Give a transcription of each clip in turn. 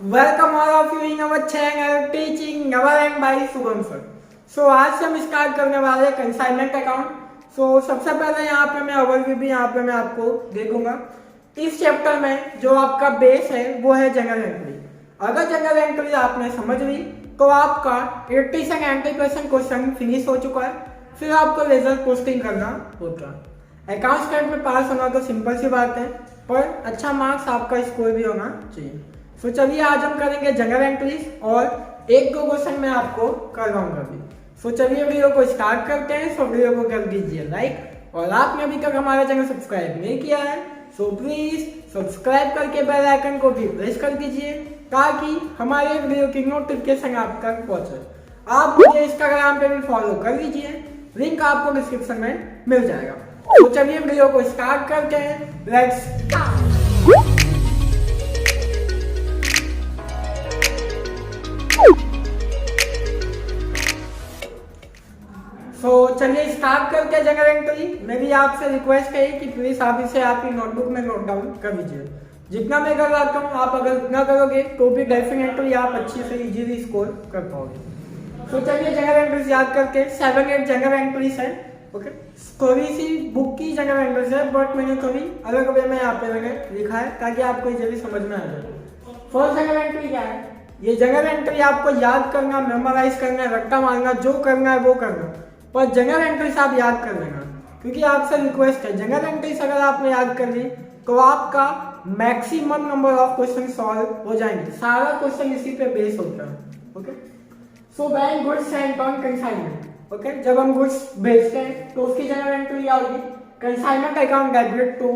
Welcome all of you in our channel Teaching Never End by Shubham sir. So आज से हम start करने वाले हैं कंसाइनमेंट अकाउंट। सो सबसे पहले यहाँ पे मैं ओवरव्यू भी यहाँ पे मैं आपको देखूंगा। इस चैप्टर में जो आपका बेस है वो है जनरल एंट्री। अगर जनरल एंट्री आपने समझ ली तो आपका 80 से 90% क्वेश्चन फिनिश हो चुका है। फिर आपको रिजल्ट पोस्टिंग करना होता है। अकाउंट स्टैंड में पास होना तो सिंपल सी बात है, पर अच्छा मार्क्स आपका स्कोर भी होना चाहिए। तो चलिए आज हम करेंगे जनरल एंट्रीज और एक दो क्वेश्चन मैं आपको करवाऊंगा अभी। तो चलिए वीडियो को स्टार्ट करते हैं। सो वीडियो को कर दीजिए लाइक, और आपने अभी तक हमारा चैनल सब्सक्राइब नहीं किया है सो प्लीज सब्सक्राइब करके बेल आइकन को भी प्रेस कर दीजिए ताकि हमारे वीडियो की नोटिफिकेशन आप तक पहुंचे। आप मुझे इंस्टाग्राम पे भी फॉलो कर लीजिए, लिंक आपको डिस्क्रिप्शन में मिल जाएगा। तो चलिए वीडियो को स्टार्ट करते हैं। लेट्स चलिए स्टार्ट करके जनरल एंट्री। मेरी आपसे रिक्वेस्ट है कि प्लीज आप इसे आपकी नोटबुक में नोट डाउन कर लीजिए। जितना मैं कर रहा हूँ आप अगर उतना करोगे तो भी डेफिनेटली आप अच्छी से इजीली स्कोर कर पाओगे। तो चलिए जनरल एंट्रीज याद करके 7-8 जनरल एंट्रीज है। ओके, थोड़ी सी बुक की जनरल एंट्रीज है बट मैंने थोड़ी अलग वे में यहाँ पे मैंने लिखा है ताकि आपको इजीली समझ में आ जाए। फर्स्ट जनरल एंट्री क्या है? ये जनरल एंट्री आपको याद करना, मेमोराइज करना, रट्टा मारना, जो करना है वो करना, पर जनरल एंट्रीज आप याद कर लेना क्योंकि आपसे रिक्वेस्ट है जनरल एंट्रीज अगर आपने याद कर ली तो आपका maximum number of question solve हो जाएंगे। सारा क्वेश्चन इसी पे बेस होता है। Okay, so when goods sent on consignment. Okay, जब हम गुड्स भेजते हैं तो उसकी जनरल एंट्री क्या होगी? Consignment account debit to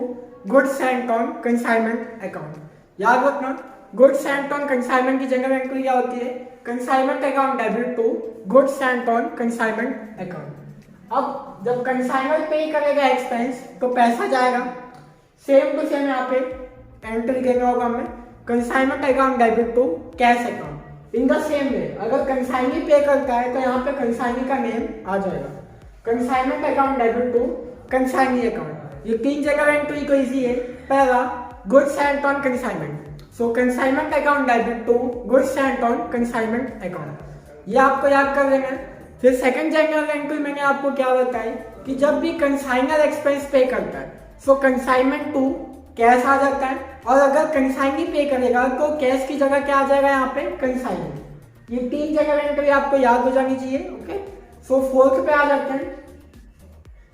goods sent on consignment account. याद रखना, गुड्स सेंट ऑन कंसाइनमेंट की जनरल एंट्री क्या होती है? Consignment account debit to goods sent on consignment account. अब जब कंसाइनर पे करेगा एक्सपेंस तो पैसा जाएगा। सेम टू सेम यहाँ पे एंट्री देना होगा हमें, consignment account debit to cash account. In the same way अगर कंसाइनी पे करता है तो यहाँ पे कंसाइनी का नेम आ जाएगा, consignment account debit to consignee account. ये तीन जगह एंट्री को इजी है। पहला goods sent on consignment, so consignment account debit to goods sent on consignment account, ये आपको याद कर लेना। फिर सेकंड जनरल एंट्री मैंने आपको क्या बताई कि जब भी कंसाइनर एक्सपेंस पे करता है सो कंसाइनमेंट टू कैश आ जाता है, और अगर कंसाइनी पे करेगा तो कैश की जगह क्या आ जाएगा यहाँ पे? कंसाइनी। ये तीन जनरल एंट्री आपको याद हो जानी चाहिए। ओके, सो फोर्थ पे आ जाते हैं।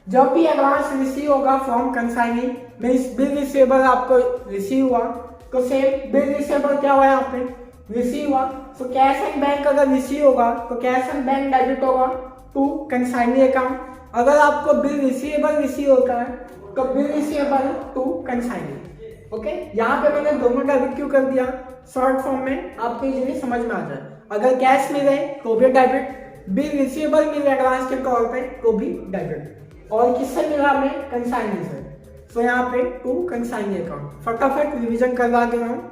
जब भी एडवांस रिसीव होगा from consignee means bill receivable आपको रिसीव हुआ तो सेम बिल रिसीवेबल क्या हुआ यहाँ पे? रिसीव हुआ। सो कैश एंड बैंक अगर रिसीव होगा तो कैश एंड बैंक डेबिट होगा टू कंसाइनी अकाउंट। अगर आपको बिल रिसीवेबल रिसीव होता है तो bill receivable to consignee. Okay, यहाँ पे मैंने दोनों डेबिट क्यों कर दिया? शॉर्ट फॉर्म में आपको इजीली समझ में आ जाए। अगर कैश मिले तो भी डेबिट, बिल रिसीवेबल मिले एडवांस के तौर पे तो भी डेबिट, और किससे मिला हमें? कंसाइनी से। सो यहाँ पे टू कंसाइनी अकाउंट। फटाफट रिविजन करवा के रहा हूँ।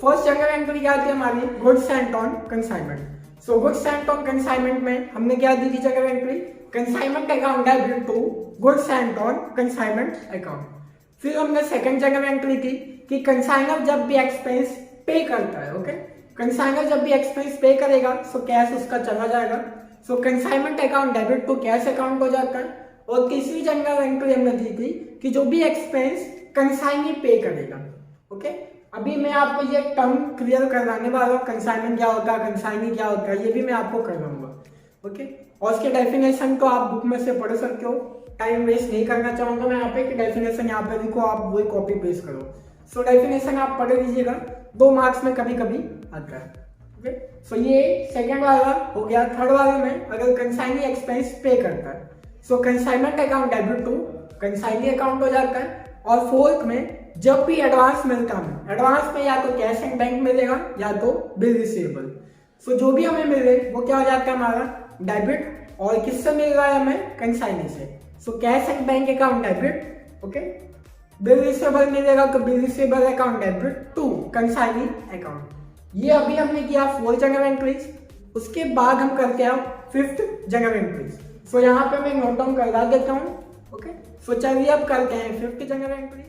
फर्स्ट जनरल एंट्री क्या थी हमारी? Goods sent on consignment. So goods sent on consignment में हमने क्या दी थी general entry? Consignment account debit to goods sent on consignment account. फिर हमने सेकंड जनरल एंट्री की कि कंसाइनर जब भी एक्सपेंस पे करता है, ओके, कंसाइनर जब भी एक्सपेंस पे करेगा सो कैश उसका चला जाएगा। So consignment account debit to cash account हो जाता है। और तीसरी जनरल एंट्री हमने दी थी कि जो भी एक्सपेंस कंसाइनी पे करेगा। ओके, अभी मैं आपको ये टर्म क्लियर करवाने वाला हूँ, कंसाइनमेंट क्या होता है, कंसाइनी क्या होता है, ये भी मैं आपको करवाऊंगा। ओके, और उसके डेफिनेशन तो आप बुक में से पढ़ सकते हो। टाइम वेस्ट नहीं करना चाहूंगा मैं यहाँ पे कि डेफिनेशन यहाँ पे लिखो, आप वही कॉपी पेस्ट करो। सो डेफिनेशन आप पढ़ लीजिएगा, 2 मार्क्स में कभी कभी आता है। ओके, सो ये सेकेंड वाला हो गया। थर्ड वाले में अगर कंसाइनी एक्सपेंस पे करता है so consignment account debit to consignee account हो जाता है। और फोर्थ में जब भी एडवांस मिलता है, एडवांस में या तो कैश एंड बैंक मिलेगा या तो बिल रिसीवेबल। सो जो भी हमें मिले वो क्या हो जाता है? हमारा डेबिट। और किससे मिल रहा है हमें? कंसाइनी से। So cash and bank account debit. Okay, bill receivable मिलेगा तो bill receivable account debit to consignee account. ये अभी हमने किया 4 जनरल एंट्रीज। उसके बाद हम करते हैं 5th जनरल एंट्रीज। सो यहाँ पे मैं नोट डाउन करवा देता हूँ। ओके, सो चलिए अब करते हैं 5th जनरल एंट्रीज।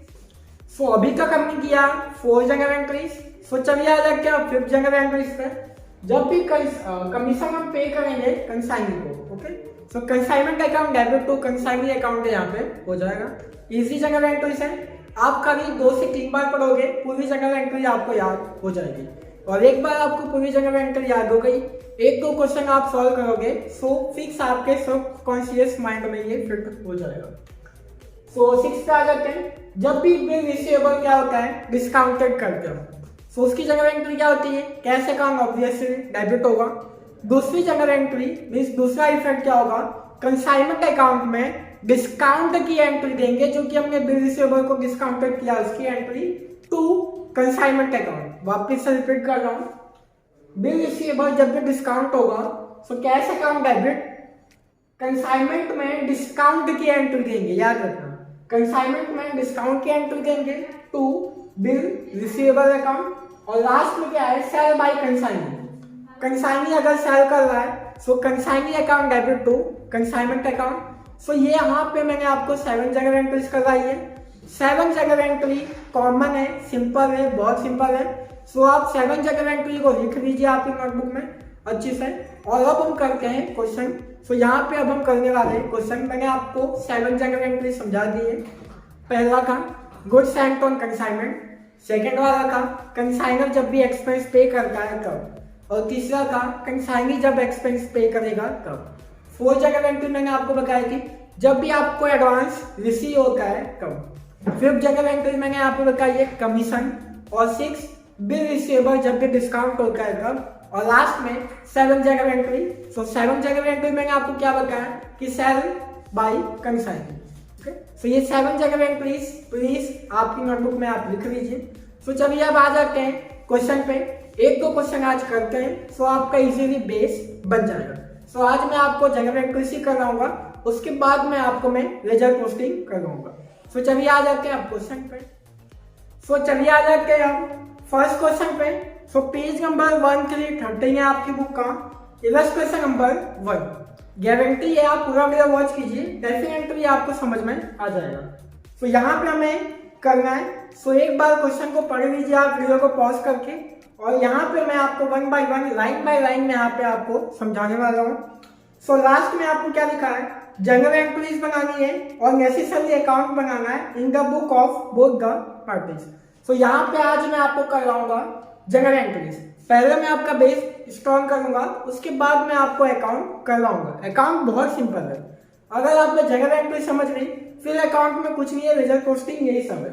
सो अभी तक हमने किया 4 जनरल एंट्रीज। सो चलिए आ जाते हैं 5th जनरल एंट्रीज पे। जब भी कमीशन हम पे करेंगे कंसाइनी को, okay, so consignment account debit to consignee account यहाँ पे हो जाएगा। इजी जनरल एंट्रीज है, आप कभी 2 से 3 बार पढ़ोगे पूरी जनरल एंट्री आपको याद हो जाएगी। और एक बार आपको पूरी जनरल एंट्री याद हो गई, 1-2 क्वेश्चन आप सॉल्व करोगे, सो फिक्स आपके सब कॉन्शियस माइंड में ये फिट हो जाएगा। सो 6 पे आ जाते हैं। जब भी बिल रिसीवेबल क्या होता है, डिस्काउंटेड करते हो, सो उसकी जनरल एंट्री क्या होती है, कैश अकाउंट ऑब्वियसली डेबिट होगा। दूसरी जनरल एंट्री मींस दूसरा इफेक्ट क्या होगा, कंसाइनमेंट अकाउंट में डिस्काउंट की एंट्री देंगे, जो कि हमने बिल रिसीवेबल को डिस्काउंटेड किया उसकी एंट्री टू कंसाइनमेंट अकाउंट। वापस से रिपीट कर रहा हूं, बिल रिसीवेबल जब भी डिस्काउंट होगा, so cash account debit, consignment में डिस्काउंट की एंट्री देंगे, याद रखना, कंसाइनमेंट में डिस्काउंट की एंट्री देंगे टू बिल रिसीवेबल अकाउंट। और लास्ट में क्या है, सेल बाय कंसाइनी। कंसाइनी अगर सेल कर रहा है, so consignee account debit to consignment account. So ये यहाँ पे मैंने आपको 7 जनरल एंट्रीज करवाई है। 7 जनरल एंट्री कॉमन है, सिंपल है, बहुत सिंपल है। सो आप 7 जनरल एंट्री को लिख लीजिए आपकी नोटबुक में अच्छे से। और अब हम करते हैं क्वेश्चन। सो यहाँ पे अब हम करने वाले हैं क्वेश्चन। मैंने आपको 7 जनरल एंट्री समझा दी है। पहला था good Saint on consignment, second वाला था कंसाइनर जब भी एक्सपेंस पे करता है तब, और तीसरा था कंसाइनी जब एक्सपेंस पे करेगा तब। 4 जनरल एंट्री मैंने आपको बताई थी, जब भी आपको एडवांस रिसीव होता है तब। 5th जनरल एंट्री मैंने आपको बताई है कमीशन, और 6 बिल रिसीवेबल जब भी डिस्काउंट होता है तब। और लास्ट में 7 जनरल एंट्री। सो 7 जनरल एंट्री मैंने आपको क्या बताया कि सेल बाय कंसाइनी। सो ये 7 जनरल एंट्रीज प्लीज आपकी नोटबुक में आप लिख लीजिए। सो चलिए अब आ जाते हैं क्वेश्चन पे। 1-2 क्वेश्चन आज करते हैं, सो आपका इजीली बेस बन जाएगा। सो आज मैं आपको जनरल एंट्रीज ही करवाऊंगा, उसके बाद में आपको मैं रिजल्ट पोस्टिंग करवाऊंगा। सो चलिए आ जाते हैं आप क्वेश्चन पे। सो चलिए आ जाते हैं आप फर्स्ट क्वेश्चन पे। सो पेज नंबर 130 है आपकी बुक का, इलस्ट्रेशन नंबर 1। गारंटी है आप पूरा वीडियो वॉच कीजिए, डेफिनेटली आपको समझ में आ जाएगा। तो यहाँ पे हमें करना है, सो एक बार क्वेश्चन को पढ़ लीजिए आप वीडियो को पॉज करके, और यहाँ पे मैं आपको 1 बाय 1 लाइन बाय लाइन में यहाँ पे आपको समझाने वाला हूँ। सो लास्ट में आपको क्या लिखा है, जनरल एंट्रीज बनानी है और नेसेसरी अकाउंट बनाना है in the book of both the parties. So यहाँ पे आज मैं आपको करवाऊंगा जनरल एंट्रीज। पहले मैं आपका बेस स्ट्रॉन्ग करूंगा, उसके बाद मैं आपको अकाउंट करवाऊंगा। अकाउंट बहुत सिंपल है, अगर आपने जनरल एंट्री समझ ली फिर अकाउंट में कुछ नहीं है, रिजल्ट पोस्टिंग यही सब है।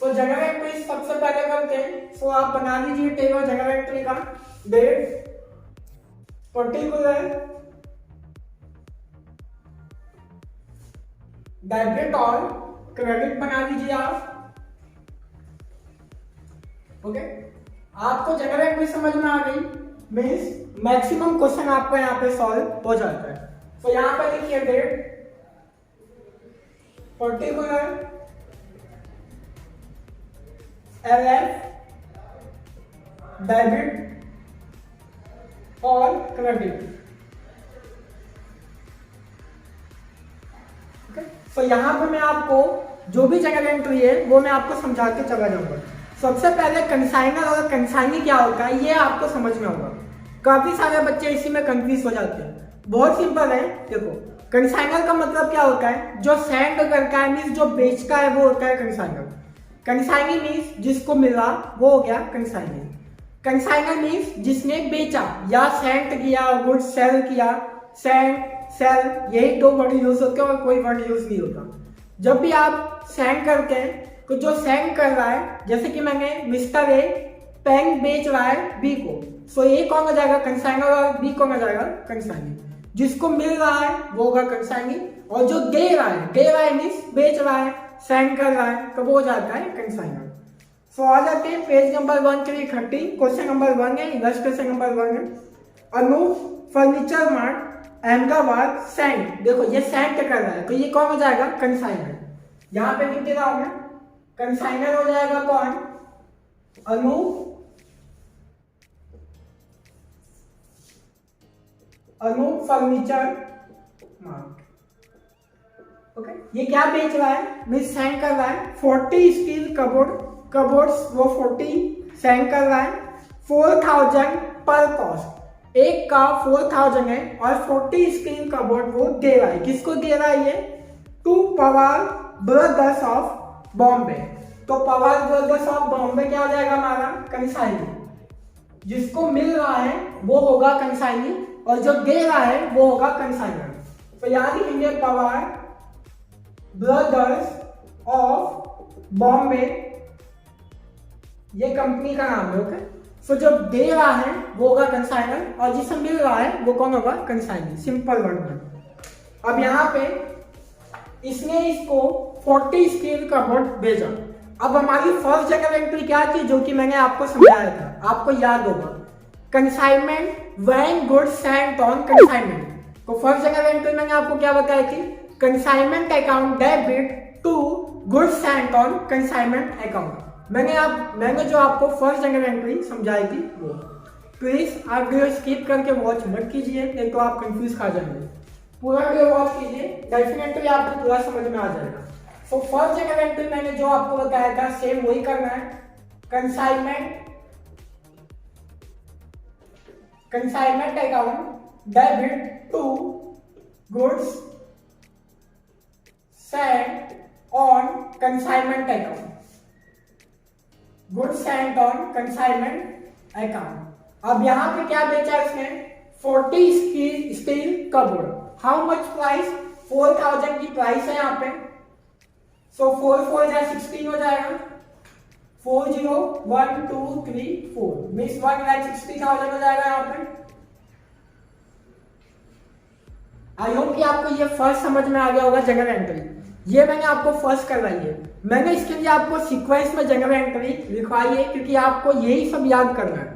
सो जनरल एंट्री सबसे पहले करते हैं। सो आप बना लीजिए टेबल जनरल एंट्री का, डेट, पर्टिकुलर, डेबिट और क्रेडिट बना लीजिए आप। ओके, आपको जनरल एंट्री समझ में आ गई, मीन्स मैक्सिमम क्वेश्चन आपको यहाँ पे सॉल्व हो जाता है। तो यहाँ पे लिखिए डेट, पर्टिकुलर, एलएफ, डेबिट और क्रेडिट। तो यहाँ पे मैं आपको जो भी जनरल एंट्री है वो मैं आपको समझा के चला जाऊंगा। सबसे पहले कंसाइनर और कंसाइनी क्या होता है ये आपको समझ में होगा। काफी सारे बच्चे इसी में कंफ्यूज हो जाते हैं। बहुत सिंपल है, देखो कंसाइनर का मतलब क्या होता है, जो सेंड करता है मीन्स जो बेचता है वो होता है कंसाइनर। कंसाइनी मीन्स जिसको मिला वो हो गया कंसाइनी। कंसाइनर मीन्स जिसने बेचा या सेंड किया, गुड सेल किया, सेंड सेल, यही 2 वर्ड यूज होते हैं और कोई वर्ड यूज नहीं होता। जब भी आप सेंड करते हैं तो जो सेंड कर रहा है, जैसे कि मैंने मिस्टर ए पेन बेच रहा है बी को, सो ए कौन हो जाएगा कंसाइनर और बी कौन हो जाएगा कंसाइनी। जिसको मिल रहा है वो होगा कंसाइनी, और जो दे रहा है मीन्स बेच रहा है, सेंड कर रहा है, तो वो हो जाता है कंसाइनर। सो आ जाते हैं पेज नंबर 130, क्वेश्चन नंबर 1 है, इलस्ट्रेशन नंबर 1 है। Anoop furniture mart Ahmedabad send, देखो ये सेंड कर रहा है तो ये कौन हो जाएगा कंसाइनर। यहाँ पे लिख दे रहा हूं मैं, कंसाइनर हो जाएगा कौन, अनूप फर्नीचर मार्ट। ओके, ये क्या बेच रहा है, मीन्स सेंड कर रहा है 40 स्टील कबोर्ड्स, वो 40 सेंड कर रहा है 4000 पर कॉस्ट, एक का 4000 है और 40 स्टील कबोर्ड वो दे रहा है, किसको दे रहा है ये, to Pawar brothers of Bombay. तो पवार ब्रदर्स ऑफ बॉम्बे क्या हो जाएगा हमारा, कंसाइनी, जिसको मिल रहा है वो होगा कंसाइनी और जो दे रहा है वो होगा कंसाइनर। तो यहां लिखेंगे पवार ब्रदर्स ऑफ बॉम्बे, ये कंपनी का नाम है। ओके, सो जो दे रहा है वो होगा कंसाइनर और जिसे मिल रहा है वो कौन होगा, कंसाइनी, सिंपल वर्ड में। अब यहाँ पे इसने इसको 40 स्टील कबोर्ड भेजा। अब हमारी फर्स्ट जगह एंट्री क्या थी, जो कि मैंने आपको समझाया था, आपको याद होगा, consignment when goods sent on consignment. तो फर्स्ट जगह एंट्री मैंने आपको क्या बताई थी, consignment account debit to goods sent on consignment account. मैंने जो आपको फर्स्ट जगह एंट्री समझाई थी वो। प्लीज आप वीडियो स्किप करके वॉच मत कीजिए, नहीं तो आप कंफ्यूज खा जाएंगे। पूरा वीडियो वॉच कीजिए, डेफिनेटली आपको पूरा समझ में आ जाएगा। सो फर्स्ट जगह एंट्री मैंने जो आपको बताया था सेम वही करना है, consignment account debit to goods sent on consignment account, goods sent on consignment account. अब यहाँ पे क्या बेचा इसने, 40 steel cupboard. How much price, 4000 की प्राइस है यहाँ पे। सो 4 4 16 हो जाएगा, 40 1 2 3 4 मीन्स 1,60,000 हो जाएगा यहाँ पे। आई होप कि आपको ये फर्स्ट समझ में आ गया होगा जगह एंट्री। ये मैंने आपको फर्स्ट करवाई है, मैंने इसके लिए आपको सीक्वेंस में जगह एंट्री लिखवाई है क्योंकि आपको यही सब याद करना है।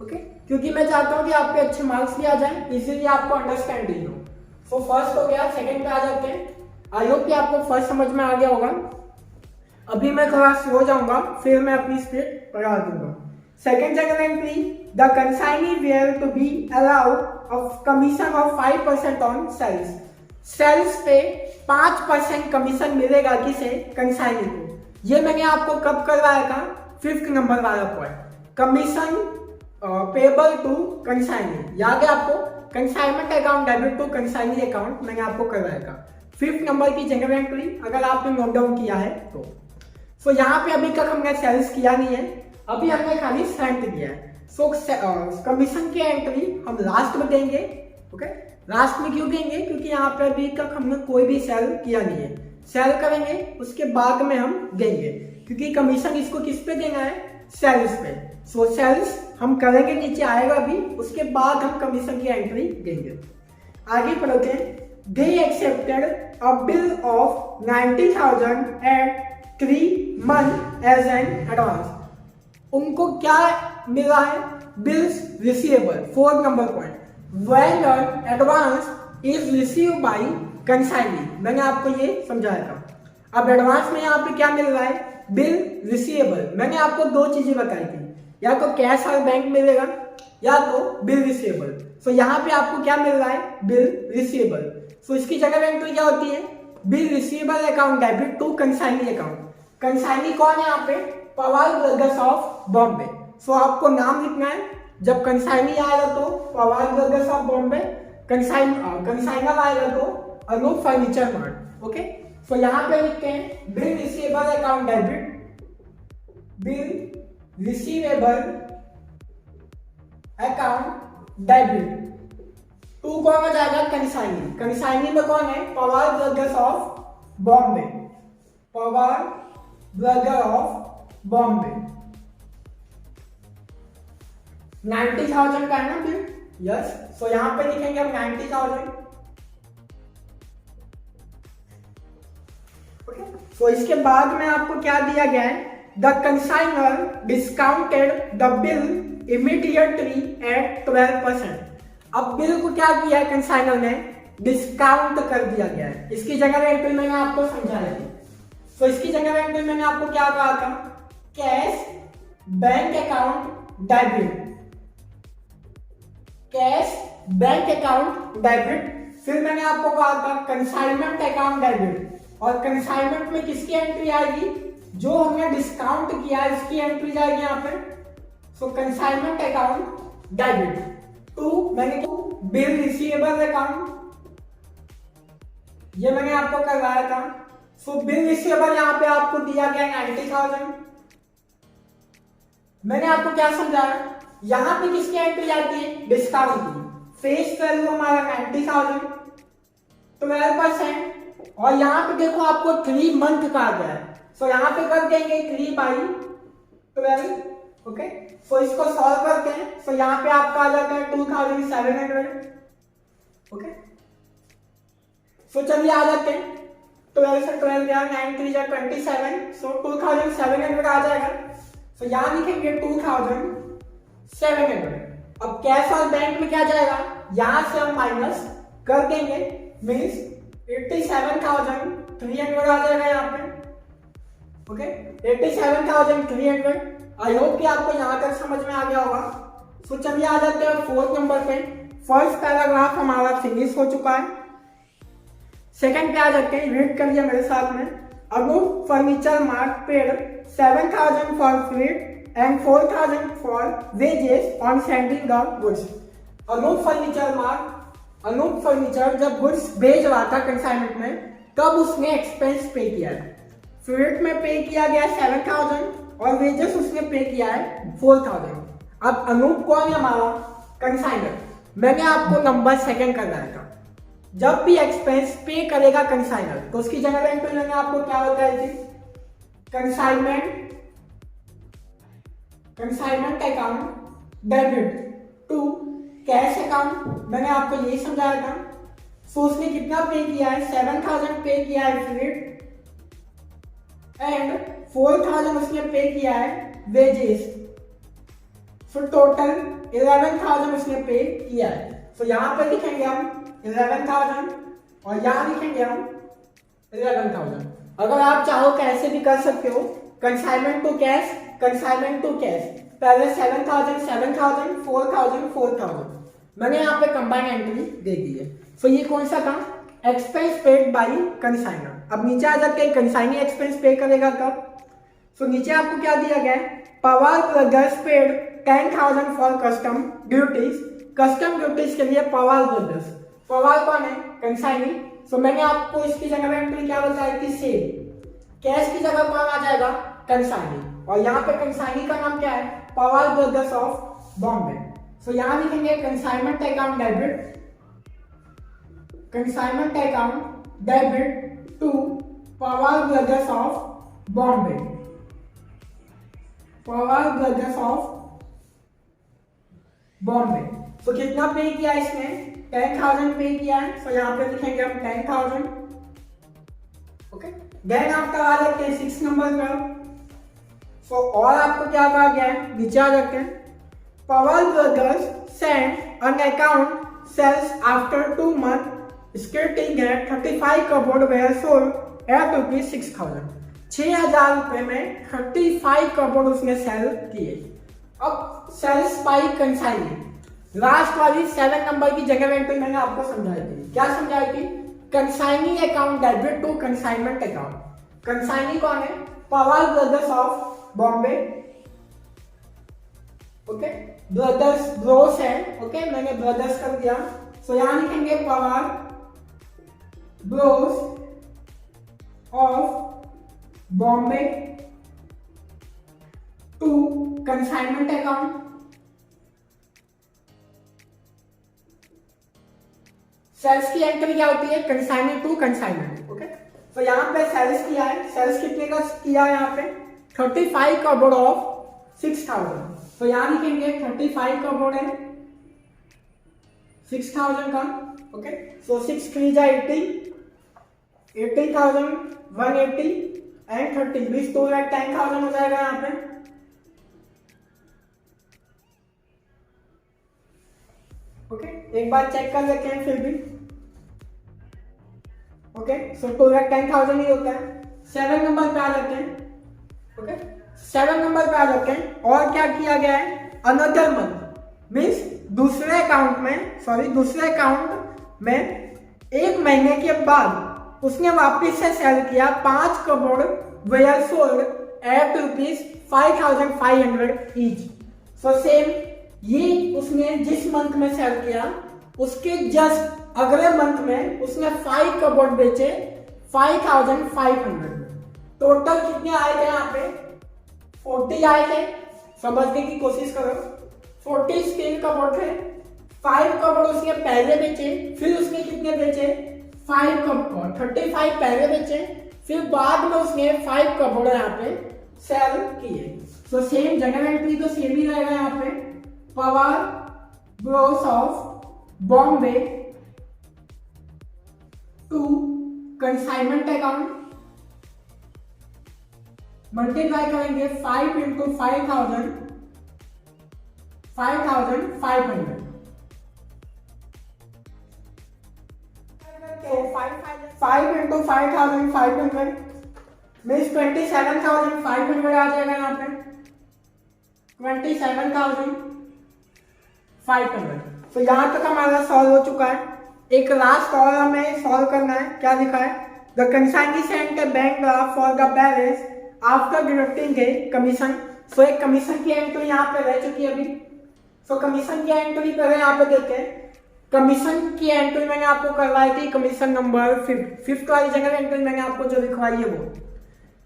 ओके, क्योंकि मैं चाहता हूँ कि आपके अच्छे मार्क्स भी आ जाएं, इसीलिए आपको अंडरस्टैंडिंग हो। सो फर्स्ट हो गया, सेकंड पे आ जाते हैं। आई होप कि आपको फर्स्ट समझ में आ गया होगा। अभी मैं थोड़ा स्लो जाऊंगा, फिर मैं अपनी स्पीड बढ़ा दूंगा। सेकंड जगह entry, the consignee were to be allowed of commission of 5% on sales. Sales पे 5% कमीशन मिलेगा किसे, कंसाइनी को। ये मैंने आपको कब करवाया था, 5th नंबर वाला point, commission payable to consignee. याद है आपको, consignment account debit to consignee account मैंने आपको करवाया था। 5th नंबर की जगह एंट्री अगर आपने नोट डाउन किया है तो। सो यहाँ पे अभी तक हमने सेल्स किया नहीं है, अभी हमने खाली सेंट किया है। सो कमीशन की एंट्री हम लास्ट में देंगे। ओके, लास्ट में क्यों देंगे, क्योंकि यहाँ पे अभी तक हमने कोई भी सेल किया नहीं है। सेल करेंगे उसके बाद में हम देंगे, क्योंकि कमीशन इसको किस पे देना है, सेल्स पे। सो सेल्स हम करेंगे, नीचे आएगा अभी, उसके बाद हम कमीशन की एंट्री देंगे। आगे पढ़ोगे, they accepted a bill of 90,000 at 3 months as an advance. उनको क्या मिला है, bills receivable, 4th number point, when an advance is receive by consignee. मैंने आपको ये समझाया था। अब एडवांस में यहाँ पे क्या मिल रहा है, बिल रिसीवेबल। मैंने आपको 2 चीजें बताई थी, या तो कैश और बैंक मिलेगा या तो बिल रिसीवेबल। सो यहाँ पे आपको क्या मिल रहा है, बिल रिसीवेबल। सो इसकी जगह एंट्री क्या होती है, bill receivable account debit to consignee account. Consignee कौन है यहाँ पे, Pawar brothers of Bombay. So आपको नाम लिखना है, जब कंसाइनी आएगा तो Pawar brothers of Bombay, consignor आएगा तो Anoop furniture mart. Okay, so यहाँ पे लिखते हैं bill receivable account debit, bill receivable account debit to कौन हो जाएगा, कंसाइनी। कंसाइनी में कौन है, Pawar brothers of Bombay, Pawar brother of Bombay. 90,000 का है ना बिल, यस। सो यहां पे लिखेंगे हम 90,000। ओके, सो इसके बाद में आपको क्या दिया गया है, the consignor discounted the bill immediately at 12%। अब बिल को क्या किया है कंसाइनर ने, डिस्काउंट कर दिया गया है। इसकी जगह एंट्री मैंने आपको समझाया थी। तो इसकी जगह एंट्री मैंने आपको क्या कहा था, cash bank account debit, cash bank account debit. फिर मैंने आपको कहा था कंसाइनमेंट अकाउंट डेबिट, और कंसाइनमेंट में किसकी एंट्री आएगी, जो हमने डिस्काउंट किया इसकी एंट्री जाएगी यहाँ पे। सो कंसाइनमेंट अकाउंट डेबिट टू, मैंने बिल रिसीवेबल अकाउंट, ये मैंने आपको करवाया था। सो बिल रिसीवेबल यहाँ पे आपको दिया गया 90,000। मैंने आपको क्या समझाया, यहाँ पे किसकी एंट्री आती है, डिस्काउंट की। फेस वैल्यू हमारा 90,000, 12%। और यहाँ पे देखो आपको 3 मंथ का आ गया है। सो यहाँ पे कर देंगे 3/12। ओके, सो इसको सॉल्व करते हैं। सो यहाँ पे आपका आ जाता है 2,700। ओके, सो चलिए आ जाते हैं। 12 से 12 गया, 9 3 जा 27। सो 2,700 आ जाएगा। सो यहाँ लिखेंगे 2,700। अब कैश और बैंक में क्या जाएगा, यहां से हम माइनस कर देंगे, मीन्स 87,300 आ जाएगा यहाँ पे। ओके, 87,300। आई होप कि आपको यहाँ तक समझ में आ गया होगा। सो चलिए आ जाते हैं 4th नंबर पे। फर्स्ट पैराग्राफ हमारा फिनिश हो चुका है। सेकंड पे आ जाते हैं, रीड करिए मेरे साथ में। Anoop furniture mart paid 7,000 for freight and 4,000 for wages on sending the goods। Anoop furniture जब गुड्स भेज रहा था कंसाइनमेंट में, तब उसने एक्सपेंस पे किया है। फ्रीट में पे किया गया 7,000 और वेजेस उसने पे किया है 4,000। अब अनूप कौन है, हमारा कंसाइनर। मैंने आपको नंबर सेकंड करवाया था, जब भी एक्सपेंस पे करेगा कंसाइनर तो उसकी जनरल एंट्री मैंने आपको क्या बताई थी, consignment account debit to cash account. मैंने आपको यही समझाया था। सो उसने कितना पे किया है, 7,000 पे किया है फ्रीट एंड 4,000 उसने पे किया है वेजेस। सो टोटल 11,000 उसने पे किया है। सो यहाँ पे लिखेंगे हम 11,000 और यहाँ लिखेंगे हम 11,000। अगर आप चाहो कैसे भी कर सकते हो, consignment to cash, consignment to cash. पहले 7,000 7,000 4,000 4,000 मैंने यहाँ पे कंबाइन एंट्री दे दी है। सो ये कौन सा था, एक्सपेंस पेड बाई कंसाइनर। अब नीचे आ जाते हैं, कंसाइनी एक्सपेंस पे करेगा कब। सो नीचे आपको क्या दिया गया है, Pawar brothers paid 10,000 for custom duties. Custom duties के लिए पवार ब्रदर्स, पवार कौन है, कंसाइनी। सो मैंने आपको इसकी जगह एंट्री क्या बताई थी, सेल। कैश की जगह कौन आ जाएगा, कंसाइनी। और यहाँ पे कंसाइनी का नाम क्या है, Pawar brothers of Bombay. So यहाँ लिखेंगे consignment account debit, consignment account debit to Pawar brothers of Bombay, Pawar brothers of Bombay. So कितना पे किया इसने, 10,000 पे किया है। सो यहाँ पे लिखेंगे हम 10,000। ओके, देन आपका आ जाते हैं 6 नंबर पर। सो और आपको क्या कहा गया है, नीचे आ जाते हैं, Pawar brothers send an account sales after 2 months stating at 35 cupboard were sold at ₹6,000। 6,000 रुपए में 35 कपबोर्ड उसने सेल किए। अब सेल्स बाई कंसाइनी, लास्ट वाली 7 नंबर की जगह एंट्री मैंने आपको समझाई थी। क्या समझाई थी, consignee account debit to consignment account. Consignee कौन है, Pawar brothers of Bombay. Okay, brothers bros है। ओके, मैंने ब्रदर्स कर दिया। सो यहां लिखेंगे Pawar bros of Bombay to consignment account. Sales की एंट्री क्या होती है, कंसाइनमेंट टू कंसाइनमेंट। ओके, तो यहाँ पे सेल्स किया है, सेल्स कितने का किया है, यहाँ पे 35 कपबोर्ड ऑफ 6,000। तो यहाँ लिखेंगे 35 कपबोर्ड है 6,000 का। ओके, सो 6 3 जा 80, 80,180 एंड 30 20 2 लाख 10,000 हो जाएगा यहाँ पे। ओके, एक बार चेक कर लेते हैं फिर भी। ओके, सो 2 लाख 10,000 ही होता है। 7 नंबर पे आ जाते हैं। ओके, 7 नंबर पे आ जाते हैं। और क्या किया गया है, अनदर मंथ मीन्स दूसरे अकाउंट में 1 महीने के बाद उसने वापस से सेल किया 5 crore were sold at ₹5,500 each. So same ये उसने जिस मंथ में सेल किया उसके जस्ट अगले मंथ में उसने 5 करोड़ बेचे 5,500 में। टोटल कितने आए थे यहाँ पे 40 आए थे। समझने की कोशिश करो, 40 स्टील करोड़ थे। 5 करोड़ उसने पहले बेचे, फिर उसने कितने बेचे 5 करोड़ 35 पहले बेचे, फिर बाद में उसने 5 करोड़ यहाँ पे सेल किए। तो सेम जनरल एंट्री तो सेम ही रहेगा यहाँ पे। Pawar bros of Bombay to consignment account multiply करेंगे 5 इंटू 5,000 5,500। तो 5 इंटू 5,500 मीन्स 27,500 आ जाएगा यहाँ पे 27,500। तो यहाँ तक हमारा सॉल्व हो चुका है। एक लास्ट और हमें सॉल्व करना है। क्या लिखा है, the consignee sent a bank draft for the balance after deducting a commission. So एक कमीशन की एंट्री यहाँ पे रह चुकी है अभी। सो कमीशन की एंट्री पहले यहाँ पे देते हैं। कमीशन की एंट्री मैंने आपको करवाई थी कमीशन नंबर 5 वाली जगह एंट्री मैंने आपको जो लिखवाई है वो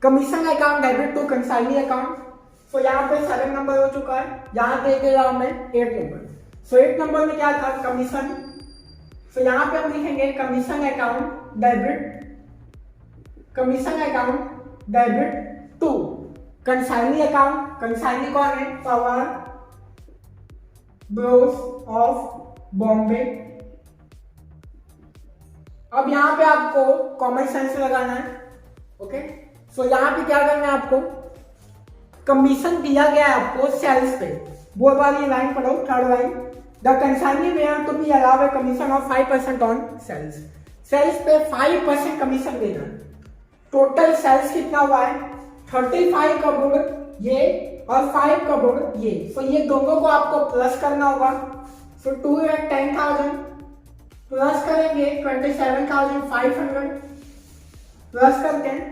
commission account debit to consignee account. So यहाँ पे 7 नंबर हो चुका है। यहाँ दे के जाऊँ मैं 8 नंबर। सो 8 नंबर में क्या था कमीशन। सो यहाँ पे हम लिखेंगे commission account debit to consignee account. Consignee कौन है, पावर ब्रोस ऑफ बॉम्बे। अब यहाँ पे आपको कॉमन सेंस लगाना है। ओके, सो यहाँ पे क्या करना है आपको, कमीशन दिया गया है आपको सेल्स पे। वो वाली लाइन पढ़ो, third line. The consignee were to be allow a commission of 5% on sales. Sales पे 5% कमीशन देना है। टोटल सेल्स कितना हुआ है 35 करोड़ ये और 5 करोड़ ये। सो ये दोनों को आपको प्लस करना होगा। सो 2 at 10,000 प्लस करेंगे 27,500 प्लस करते हैं।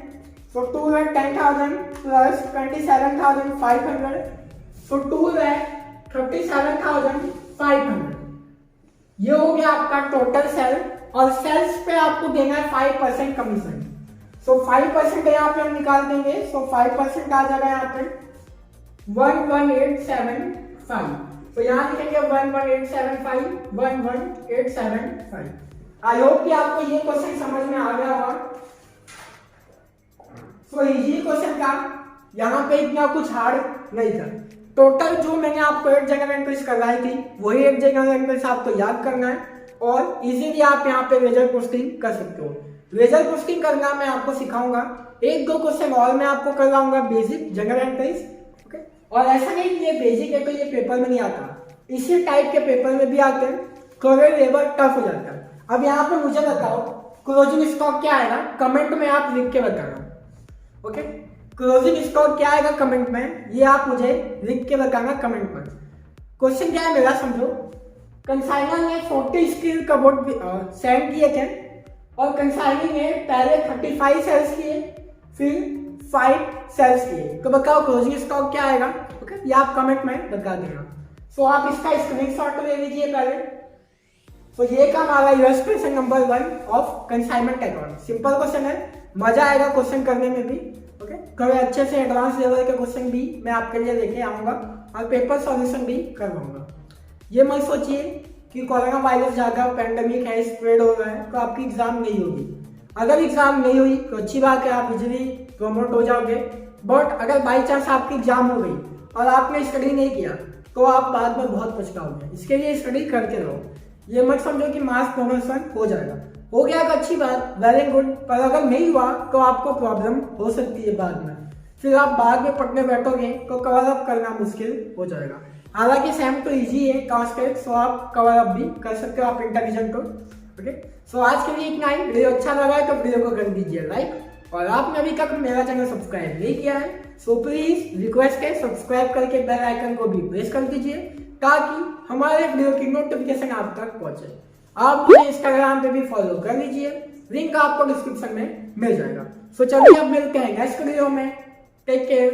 सो 2 at 10,000 प्लस 27,500। So 2 at 37,500। ये हो गया आपका टोटल सेल और सेल्स पे आपको देना है 5% कमीशन। सो 5% यहाँ पे हम निकाल देंगे। सो 5% आ जाएगा यहाँ पे 11,875। तो यहाँ लिखेंगे 11,875। आई होप कि आपको ये क्वेश्चन समझ में आ गया होगा। सो इजी क्वेश्चन था, यहाँ पे इतना कुछ हार्ड नहीं था। टोटल जो मैंने आपको 8 जगह एंट्रीज करवाई थी वही 8 जगह एंट्रीज आपको याद करना है और इजीली आप यहाँ पे रेजल्ट पोस्टिंग कर सकते हो। रेजल्ट पोस्टिंग करना मैं आपको सिखाऊंगा। 1-2 क्वेश्चन और मैं आपको करवाऊंगा बेसिक जनरल एंट्रीज। ओके, और ऐसा नहीं कि ये बेसिक है तो ये पेपर में नहीं आता, इसी टाइप के पेपर में भी आते हैं, थोड़े लेवल टफ हो जाता है। अब यहाँ पे मुझे बताओ क्लोजिंग स्टॉक क्या आएगा, कमेंट में आप लिख के बताना। ओके, क्लोजिंग स्टॉक क्या आएगा कमेंट में, ये आप मुझे लिख के बताना कमेंट में। क्वेश्चन क्या है मेरा समझो, कंसाइनर ने 40 स्टील कबोर्ड सेंड किए थे और कंसाइनी ने पहले 35 सेल्स किए फिर 5 सेल्स किए। तो बताओ क्लोजिंग स्टॉक क्या आएगा। ओके, ये आप कमेंट में बता देना। सो आप इसका स्क्रीनशॉट ले लीजिए पहले। तो ये का हमारा illustration number 1 of consignment account. Simple question है, मजा आएगा क्वेश्चन करने में भी। ओके, थोड़े अच्छे से एडवांस लेवल के क्वेश्चन भी मैं आपके लिए लेके आऊंगा और पेपर सॉल्यूशन भी करवाऊंगा। ये मत सोचिए कि कोरोना वायरस ज्यादा पेंडेमिक है, स्प्रेड हो रहा है तो आपकी एग्जाम नहीं होगी। अगर एग्जाम नहीं हुई तो अच्छी बात है, आप इजीली प्रमोट हो जाओगे। बट अगर बाई चांस आपकी एग्जाम हो गई और आपने स्टडी नहीं किया तो आप बाद में बहुत पछताओगे। इसके लिए स्टडी करते रहो। ये मत समझो कि मास प्रमोशन हो जाएगा, हो गया तो अच्छी बात, वेरी गुड। पर अगर नहीं हुआ तो आपको प्रॉब्लम हो सकती है बाद में। फिर आप बाद में पढ़ने बैठोगे तो कवर अप करना मुश्किल हो जाएगा। हालांकि सेम तो इजी है कांस्टेंट, सो आप कवर अप भी कर सकते हो, आप इंटेलिजेंट हो। ओके, सो आज के लिए इतना ही। वीडियो अच्छा लगा है तो वीडियो को कर दीजिए लाइक और आपने अभी तक मेरा चैनल सब्सक्राइब नहीं किया है सो प्लीज रिक्वेस्ट है सब्सक्राइब करके बेल आइकन को भी प्रेस कर दीजिए ताकि हमारे वीडियो की नोटिफिकेशन आप तक पहुंचे। आप मुझे इंस्टाग्राम पे भी फॉलो कर लीजिए लिंक आपको डिस्क्रिप्शन में मिल जाएगा। सो चलिए अब मिलते हैं नेक्स्ट वीडियो में। Take care.